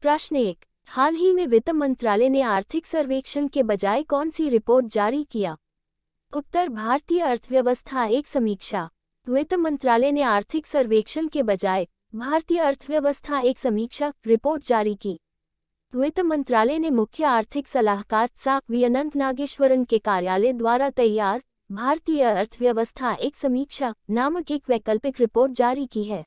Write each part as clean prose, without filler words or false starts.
प्रश्न 1। हाल ही में वित्त मंत्रालय ने आर्थिक सर्वेक्षण के बजाय कौन सी रिपोर्ट जारी किया? उत्तर, भारतीय अर्थव्यवस्था एक समीक्षा। वित्त मंत्रालय ने आर्थिक सर्वेक्षण के बजाय भारतीय अर्थव्यवस्था एक समीक्षा रिपोर्ट जारी की। वित्त मंत्रालय ने मुख्य आर्थिक सलाहकार वी अनंत नागेश्वरन के कार्यालय द्वारा तैयार भारतीय अर्थव्यवस्था एक समीक्षा नामक एक वैकल्पिक रिपोर्ट जारी की है।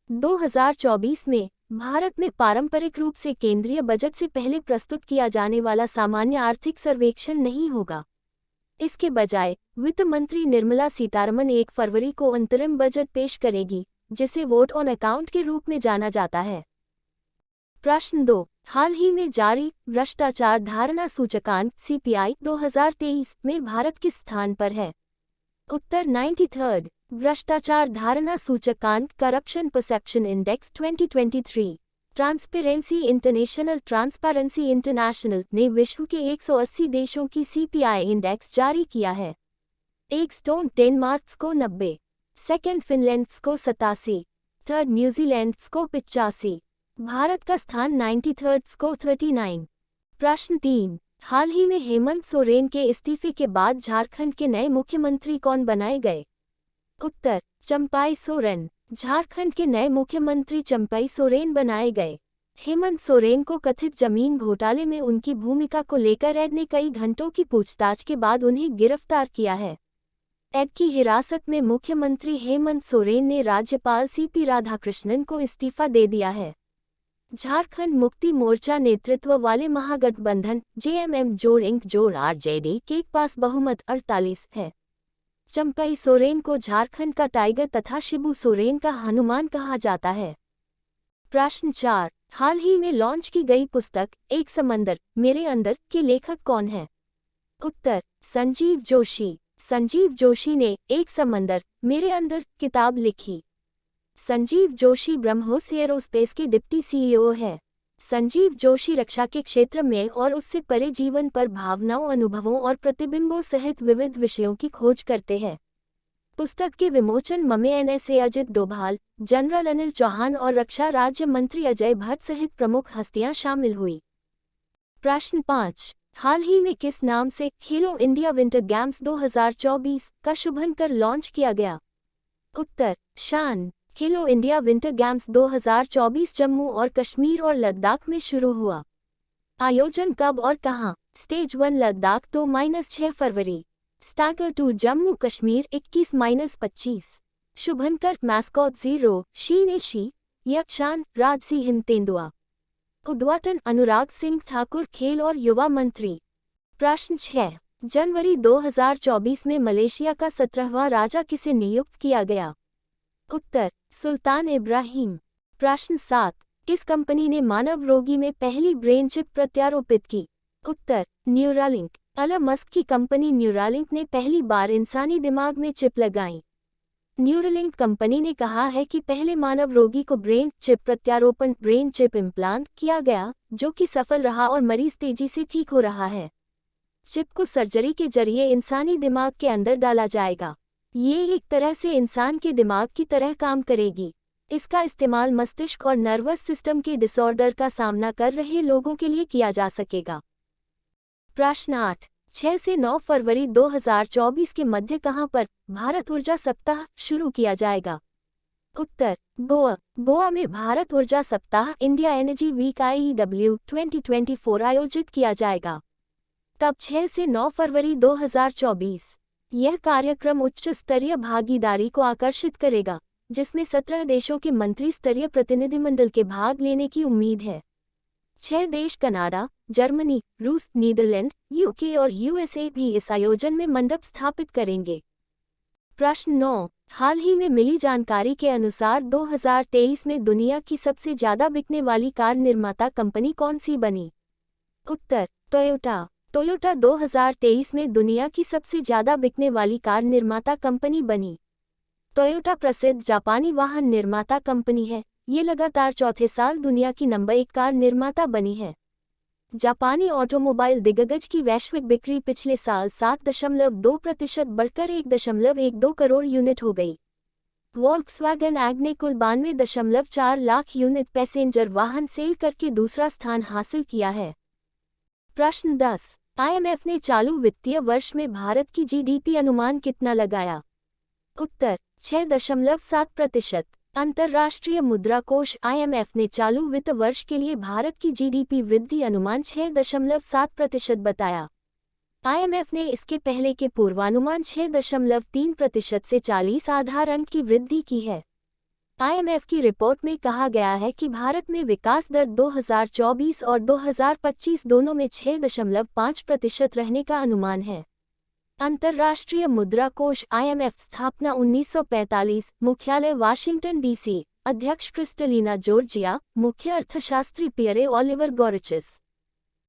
2024 में भारत में पारंपरिक रूप से केंद्रीय बजट से पहले प्रस्तुत किया जाने वाला सामान्य आर्थिक सर्वेक्षण नहीं होगा। इसके बजाय वित्त मंत्री निर्मला सीतारमण 1 फरवरी को अंतरिम बजट पेश करेगी, जिसे वोट ऑन अकाउंट के रूप में जाना जाता है। प्रश्न 2। हाल ही में जारी भ्रष्टाचार धारणा सूचकांक CPI 2023 में भारत किस स्थान पर है? उत्तर, 93rd। भ्रष्टाचार धारणा सूचकांक corruption perception index 2023 transparency international ने विश्व के 180 देशों की CPI इंडेक्स जारी किया है। 1 स्टोन डेनमार्क को 90, सेकेंड फिनलैंड को 87, थर्ड न्यूजीलैंड को 85, भारत का स्थान 93rd को 39। प्रश्न 3। हाल ही में हेमंत सोरेन के इस्तीफे के बाद झारखंड के नए मुख्यमंत्री कौन बनाए गए? उत्तर, चंपाई सोरेन। झारखंड के नए मुख्यमंत्री चंपाई सोरेन बनाए गए। हेमंत सोरेन को कथित जमीन घोटाले में उनकी भूमिका को लेकर ED ने कई घंटों की पूछताछ के बाद उन्हें गिरफ्तार किया है। ED की हिरासत में मुख्यमंत्री हेमंत सोरेन ने राज्यपाल CP राधाकृष्णन को इस्तीफा दे दिया है। झारखंड मुक्ति मोर्चा नेतृत्व वाले महागठबंधन JMM-RJD के पास बहुमत 48 है। चंपाई सोरेन को झारखंड का टाइगर तथा शिबू सोरेन का हनुमान कहा जाता है। प्रश्न 4। हाल ही में लॉन्च की गई पुस्तक एक समंदर मेरे अंदर के लेखक कौन है? उत्तर, संजीव जोशी। संजीव जोशी ने एक समंदर मेरे अंदर किताब लिखी। संजीव जोशी ब्रह्मोस एरोस्पेस के डिप्टी CEO है। संजीव जोशी रक्षा के क्षेत्र में और उससे परे जीवन पर भावनाओं, अनुभवों और प्रतिबिंबों सहित विविध विषयों की खोज करते हैं। पुस्तक के विमोचन में NSA अजित डोभाल, जनरल अनिल चौहान और रक्षा राज्य मंत्री अजय भट्ट सहित प्रमुख हस्तियां शामिल हुई। प्रश्न 5। हाल ही में किस नाम से खेलो इंडिया विंटर गेम्स 2024 का शुभंकर लॉन्च किया गया? उत्तर, शान। खेलो इंडिया विंटर गेम्स 2024 जम्मू और कश्मीर और लद्दाख में शुरू हुआ। आयोजन कब और कहां? स्टेज 1 लद्दाख 2-6 फरवरी, स्टागर 2 जम्मू कश्मीर 21-25। शुभंकर मैस्कॉट 0 शी यक्षान राजसी हिमतेंदुआ। उद्घाटन अनुराग सिंह ठाकुर, खेल और युवा मंत्री। प्रश्न 6। जनवरी 2024 में मलेशिया का 17वां राजा किसे नियुक्त किया गया? उत्तर, सुल्तान इब्राहिम। प्रश्न 7। किस कंपनी ने मानव रोगी में पहली ब्रेन चिप प्रत्यारोपित की? उत्तर, न्यूरालिंक। एलन मस्क की कंपनी न्यूरालिंक ने पहली बार इंसानी दिमाग में चिप लगाई। न्यूरालिंक कंपनी ने कहा है कि पहले मानव रोगी को ब्रेन चिप प्रत्यारोपण ब्रेन चिप इम्प्लांट किया गया, जो कि सफल रहा और मरीज तेजी से ठीक हो रहा है। चिप को सर्जरी के जरिए इंसानी दिमाग के अंदर डाला जाएगा। ये एक तरह से इंसान के दिमाग की तरह काम करेगी। इसका इस्तेमाल मस्तिष्क और नर्वस सिस्टम के डिसऑर्डर का सामना कर रहे लोगों के लिए किया जा सकेगा। प्रश्न 8। 6 से 9 फरवरी 2024 के मध्य कहां पर भारत ऊर्जा सप्ताह शुरू किया जाएगा? उत्तर, गोवा। गोवा में भारत ऊर्जा सप्ताह इंडिया एनर्जी वीक IEW 2024 आयोजित किया जाएगा। तब 6 से 9 फरवरी 2024। यह कार्यक्रम उच्च स्तरीय भागीदारी को आकर्षित करेगा, जिसमें 17 देशों के मंत्री स्तरीय प्रतिनिधिमंडल के भाग लेने की उम्मीद है। 6 देश कनाडा, जर्मनी, रूस, नीदरलैंड, UK और USA भी इस आयोजन में मंडप स्थापित करेंगे। प्रश्न 9। हाल ही में मिली जानकारी के अनुसार 2023 में दुनिया की सबसे ज्यादा बिकने वाली कार निर्माता कंपनी कौन सी बनी? उत्तर, टोयोटा। टोयोटा 2023 में दुनिया की सबसे ज्यादा बिकने वाली कार निर्माता कंपनी बनी। टोयोटा प्रसिद्ध जापानी वाहन निर्माता कंपनी है। ये लगातार चौथे साल दुनिया की नंबर 1 कार निर्माता बनी है। जापानी ऑटोमोबाइल दिग्गज की वैश्विक बिक्री पिछले साल 7.2% बढ़कर 1.12 करोड़ यूनिट हो गई। वॉल्क्सवैगन ऐग ने कुल 92.4 लाख यूनिट पैसेंजर वाहन सेल करके दूसरा स्थान हासिल किया है। प्रश्न 10। IMF ने चालू वित्तीय वर्ष में भारत की GDP अनुमान कितना लगाया? उत्तर 6.7%। अंतर्राष्ट्रीय मुद्रा कोष IMF ने चालू वित्त वर्ष के लिए भारत की GDP वृद्धि अनुमान 6.7% बताया। IMF ने इसके पहले के पूर्वानुमान 6.3% से 40 आधार अंक की वृद्धि की है। IMF की रिपोर्ट में कहा गया है कि भारत में विकास दर 2024 और 2025 दोनों में 6.5% रहने का अनुमान है। अंतर्राष्ट्रीय मुद्रा कोष IMF स्थापना 1945, मुख्यालय वाशिंगटन DC, अध्यक्ष क्रिस्टलिना जॉर्जिया, मुख्य अर्थशास्त्री पियरे ओलिवर गोरिचिस।